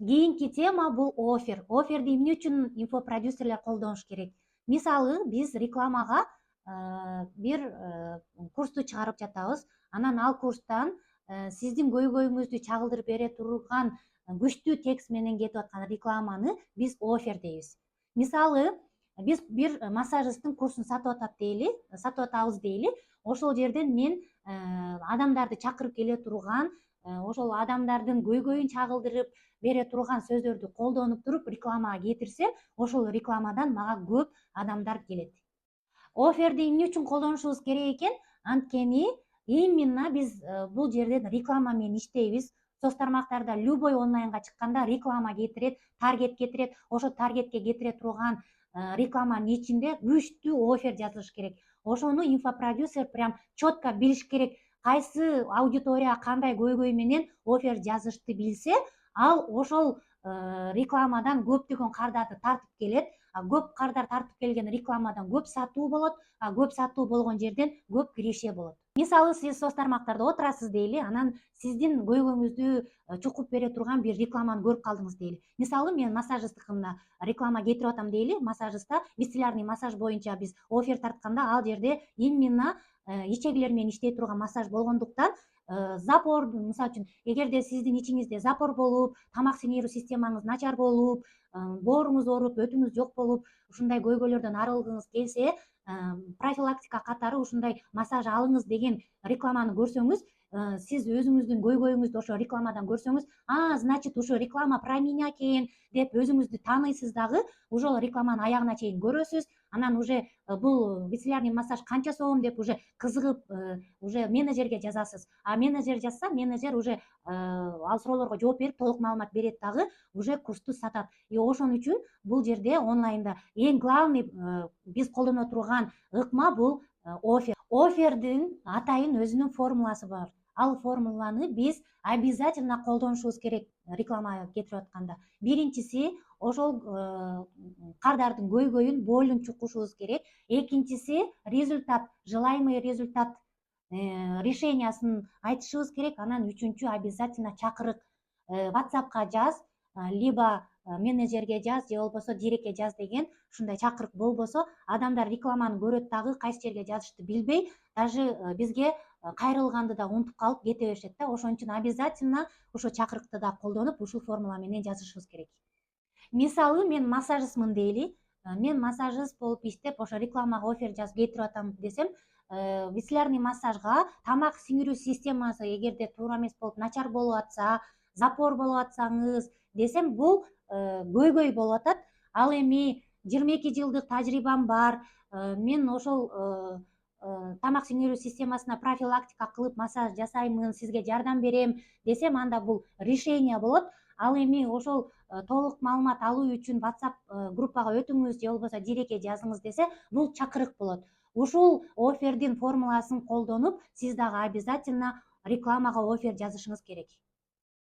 Кийинки тема бул офер. Оферди эмне үчүн инфопродюсерлер колдонуш керек? Мисалы, биз рекламага бир курсту чыгарып жатабыз. Анан ал курстан сиздин көйгөйүңүздү чагылдырып бере турган күчтүү текст менен кетип аткан рекламаны биз офер дейбиз. Мисалы, биз бир массажисттин курсун сатып атабыз дейли. Ошол жерден мен адамдарды чакырып келе турган, ошол адамдардын көйгөйүн чагылдырып бере турган сөздөрдү колдонуп туруп рекламага кетирсем, ошол рекламадан мага көп адамдар келет. Оферди эмне үчүн колдонушубуз керек экен? Анткени именно биз бул жерден реклама менен иштейбиз. Соц тармактарда любой онлайнга чыкканда реклама кетирет, таргет кетирет. Ошо таргетке кетире турган рекламанын ичинде күчтүү офер жазылыш керек. Ошону инфопродюсер прям четко билиш керек. Кайсы аудиторияга кандай көйгөй менен офер жазышты билсе, ал ошол рекламадан көптөгөн кардарды тартып келет. Көп кардар тартып келген рекламадан көп сатуу болот, көп сатуу болгон жерден көп киреше болот. Мисалы, сиз соц тармактарда отурасыз дейли, анан сиздин көйгөйүңүздү чукуп бере турган бир рекламаны көрүп калдыңыз дейли. Мисалы, мен массажисттыкына реклама кетирип атам дейли. Массажистта висцелярный массаж боюнча биз офер тартканда ал жерде именно ичегилер менен иштей турган массаж болгондуктан запор, мисалы үчүн, эгерде сиздин ичиңизде запор болуп, тамак сиңирүү системаңыз начар болуп, бооруңуз ооруп, өтүңүз жок болуп, ушундай көйгөйлөрдөн арылгыңыз келсе, профилактика катары ушундай массаж алыңыз деген рекламаны көрсөңүз, сиз өзүңүздүн көйгөйүңүздү ошо рекламадан көрсөңүз, значит, ушу реклама про меня экен деп өзүңүздү тааныйсыз дагы, уже рекламанын аягына чейин көрөсүз. Анан уже бул висцелярный массаж канча сом деп уже кызыгып уже менеджерге жазасыз. А менеджер жазса, менеджер уже ал суроолорго жооп берип, толук маалымат берет дагы, уже курсту сатат. И ошон үчүн бул жерде онлайнда эң главный биз колдоно турган ыкма бул офер. Офердин атайын өзүнүн формуласы бар. Ал формуланы биз обязательно колдонушубуз керек реклама кетирип атканда. Биринчиси, ошол кардардын көйгөйүн, болун чукушубуз керек. Экинчиси, результат, желаемый результат решениясын айтышыбыз керек. Анан үчүнчү, обязательно чакырык. WhatsAppка жаз, либо менеджерге жаз, же болбосо директке жаз деген ушундай чакырык болбосо, адамдар рекламаны көрөт дагы, кайсы жерге жазышты билбей, даже бизге кайрылганды да унутуп калып кете беришет да. Ошон үчүн обязательно ошо чакырыкты да колдонуп, ушул формула менен жазышыбыз керек. Мисалы, мен массажистмын дейли. Мен массажист болуп иштеп, ошо рекламага офер жазып кетирип атам десем, висцелярный массажга тамак сиңирүү системасы эгерде туура эмес болуп, начар болуп атса, запор болуп атсаңыз десем, бул көйгөй болуп атат. Ал эми 22 жылдык тажрыйбам бар. Мен ошол тамак сиңирүү системасына профилактика кылып массаж жасаймын, сизге жардам берем десем, анда бул решение болот. Ал эми ошол толук маалымат алуу үчүн WhatsApp группага өтүңүз, же болбосо директке жазыңыз десе, бул чакырык болот. Ушул офердин формуласын колдонуп, сиз дагы обязательно рекламага офер жазышыңыз керек.